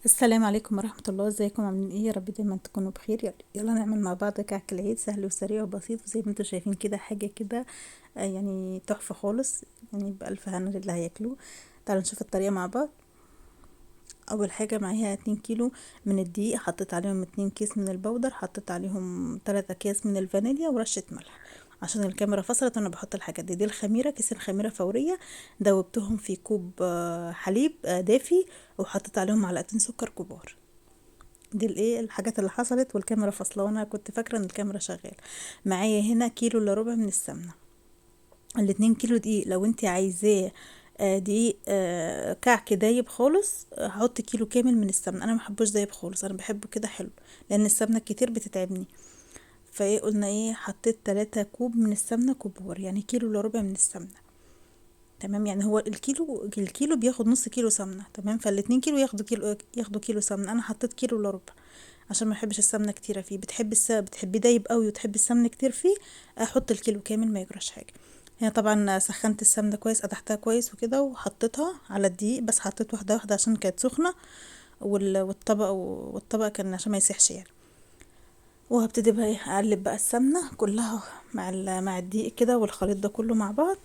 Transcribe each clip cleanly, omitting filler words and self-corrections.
السلام عليكم ورحمة الله، ازيكم عاملين ايه؟ يا رب دايما تكونوا بخير. يلا نعمل مع بعض كعك العيد سهل وسريع وبسيط، وزي ما انتوا شايفين كده حاجة كده يعني تحفة خالص، يعني بألف هنا للي هياكلوه. تعالوا نشوف الطريقة مع بعض. اول حاجة معايا 2 كيلو من الدقيق، حطيت عليهم 2 كيس من البودر، حطيت عليهم 3 اكياس من الفانيليا ورشة ملح. عشان الكاميرا فصلت وانا بحط الحاجات دي الخميرة، كيسين خميرة فورية. دوبتهم في كوب حليب دافي، وحطيت عليهم معلقتين سكر كبار. دي الايه الحاجات اللي حصلت والكاميرا فاصله، وانا كنت فاكره ان الكاميرا شغاله. معايا هنا كيلو الا ربع من السمنه. الاتنين كيلو دقيق، لو انت عايزاه دقيق كعك دايب خالص، هحط كيلو كامل من السمنه. انا محبوش دايب خالص، انا بحبه كده حلو، لان السمنه كتير بتتعبني. فايه قلنا ايه، حطيت 3 كوب من السمنه كبار، يعني كيلو الا ربع من السمنه. تمام، يعني هو الكيلو بياخد نص كيلو سمنه، تمام. فالاتنين كيلو ياخدوا كيلو سمنه، انا حطيت كيلو الا ربع عشان ما بحبش السمنه كتيره فيه. بتحبي دايب قوي وتحبي السمنه كتير فيه، احط الكيلو كامل ما يجراش حاجه. هنا طبعا سخنت السمنه كويس، قدحتها كويس وكده، وحطيتها على الدقيق، بس حطيت واحده واحده عشان كانت سخنه. والطبق كان عشان ما يسيحش يعني. وهبتدي بقى اقلب بقى السمنه كلها مع الدقيق كده، والخليط ده كله مع بعض.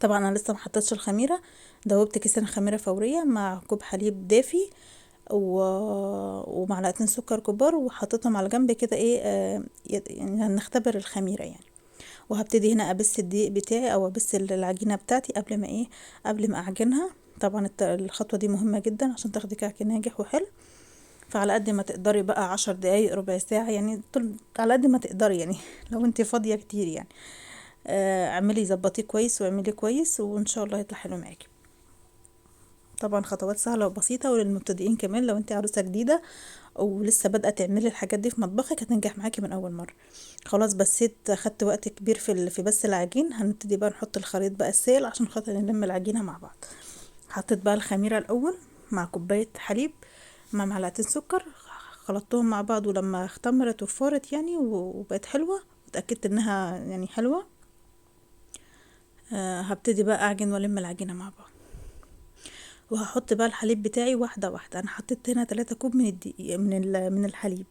طبعا انا لسه ما حطيتش الخميره. دوبت كيسين خميره فوريه مع كوب حليب دافي و... ومعلقتين سكر كبار، وحطيتهم على جنب كده ايه يعني هنختبر الخميره يعني. وهبتدي هنا ابس الدقيق بتاعي او ابس العجينه بتاعتي قبل ما اعجنها. طبعا الخطوه دي مهمه جدا عشان تاخدي كعك ناجح وحلو. فعلى قد ما تقدري بقى 10 دقايق ربع ساعه يعني، على قد ما تقدري يعني لو انت فاضيه كتير يعني. اعملي ظبطيه كويس واعملي كويس، وان شاء الله يطلع حلو معاكي. طبعا خطوات سهله وبسيطه وللمبتدئين كمان، لو انت عروسه جديده ولسه بادئه تعملي الحاجات دي في مطبخك هتنجح معاكي من اول مره. خلاص بسيت، خدت وقت كبير في بس العجين. هنبتدي بقى نحط الخليط بقى السائل عشان خاطر نلم العجينه مع بعض. حطيت بقى الخميره الاول مع كوبايه حليب مع معلقتين سكر، خلطتهم مع بعض، ولما اختمرت وفارت يعني وبقت حلوه وتاكدت انها يعني حلوه، هبتدي بقى اعجن والم العجينه مع بعض. وهحط بقى الحليب بتاعي واحده واحده. انا حطيت هنا 3 كوب من الدقيق من الحليب.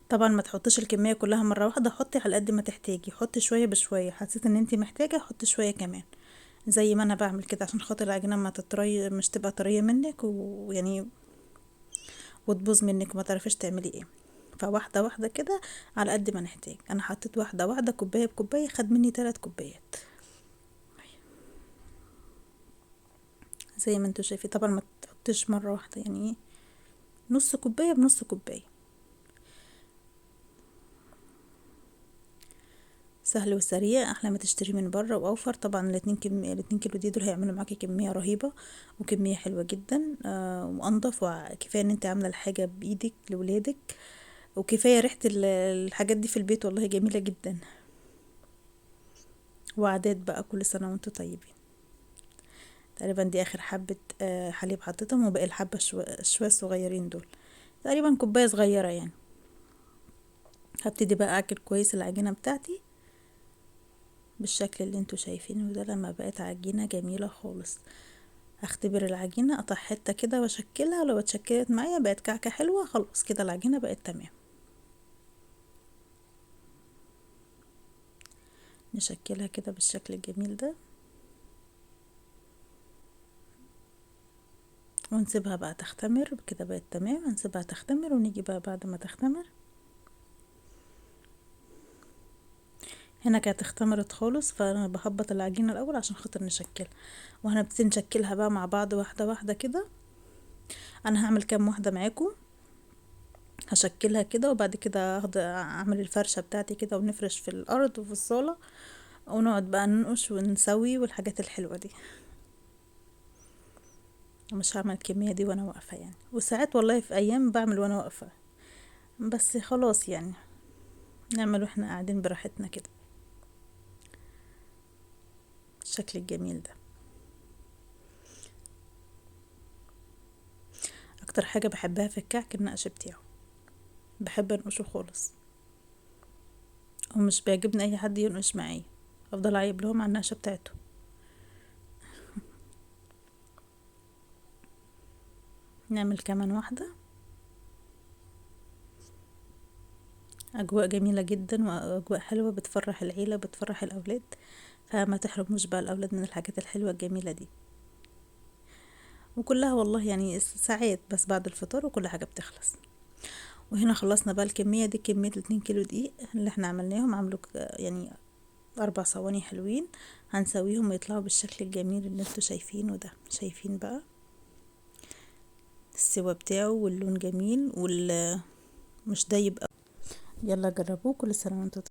طبعا ما تحطيش الكميه كلها مره واحده، حطي على قد ما تحتاجي، حطي شويه بشويه، حسيت ان انتي محتاجه حطي شويه كمان. زي ما انا بعمل كده عشان خاطر العجينه ما تطري، مش تبقى طريه منك ويعني وتبوظ منك وما تعرفيش تعملي ايه. فواحده واحده كده على قد ما نحتاج. انا حطيت واحده واحده، كوبايه بكوبايه، خد مني 3 كوبايات زي ما انتوا شايفين. طبعا ما تحطيش مره واحده، يعني ايه، نص كوبايه بنص كوبايه. سهل وسريع، احلى ما تشتري من بره واوفر. طبعا الاتنين كيلو دول هيعملوا معاكي كميه رهيبه وكميه حلوه جدا وانضف. وكفايه ان انت عامله الحاجه بايدك لولادك، وكفايه ريحه الحاجات دي في البيت، والله جميله جدا. وعادات بقى، كل سنه وانتم طيبين. تقريبا دي اخر حبه حليب حطيتهم، وباقي الحبه شويه الصغيرين دول، تقريبا كوبايه صغيره يعني. هبتدي بقى اعجن كويس العجينه بتاعتي بالشكل اللي انتوا شايفينه ده. لما بقت عجينه جميله خالص، اختبر العجينة، اقطع حتة كده واشكلها، لو اتشكلت معايا بقت كعكة حلوة، خلاص كده العجينة بقت تمام. نشكلها كده بالشكل الجميل ده، ونسيبها بقى تختمر كده، بقت تمام. هنسيبها تختمر ونيجي بقى بعد ما تختمر. هنا كانت اختمرت خالص، فانا بهبط العجينة الاول عشان خاطر نشكلها، وهنبتدي نشكلها بقى مع بعض واحدة واحدة كده. انا هعمل كام واحدة معاكم، هشكلها كده، وبعد كده اعمل الفرشة بتاعتي كده، ونفرش في الارض وفي الصالة، ونقعد بقى ننقش ونسوي والحاجات الحلوة دي. مش هعمل الكمية دي وانا واقفة يعني، وساعات والله في ايام بعمل وانا واقفة، بس خلاص يعني نعمل واحنا قاعدين براحتنا كده الشكل الجميل ده. اكتر حاجة بحبها في الكعك النقش بتاعه، بحب انقشه خالص، ومش بيعجبني اي حد ينقش معايا، افضل اعيب لهم على النقشة بتاعته. نعمل كمان واحدة. اجواء جميلة جدا واجواء حلوة بتفرح العيلة بتفرح الاولاد، فما تحرموش بقى الاولاد من الحاجات الحلوة الجميلة دي. وكلها والله يعني ساعات بس بعد الفطار وكل حاجة بتخلص. وهنا خلصنا بقى الكمية دي، كمية ال2 كيلو دقيق اللي احنا عملناهم، عملوا يعني 4 صواني حلوين. هنسويهم ويطلعوا بالشكل الجميل اللي انتوا شايفينه ده. شايفين بقى السوا بتاعه واللون جميل مش دايب أوي. يلا جربوه، كل سنة وانتوا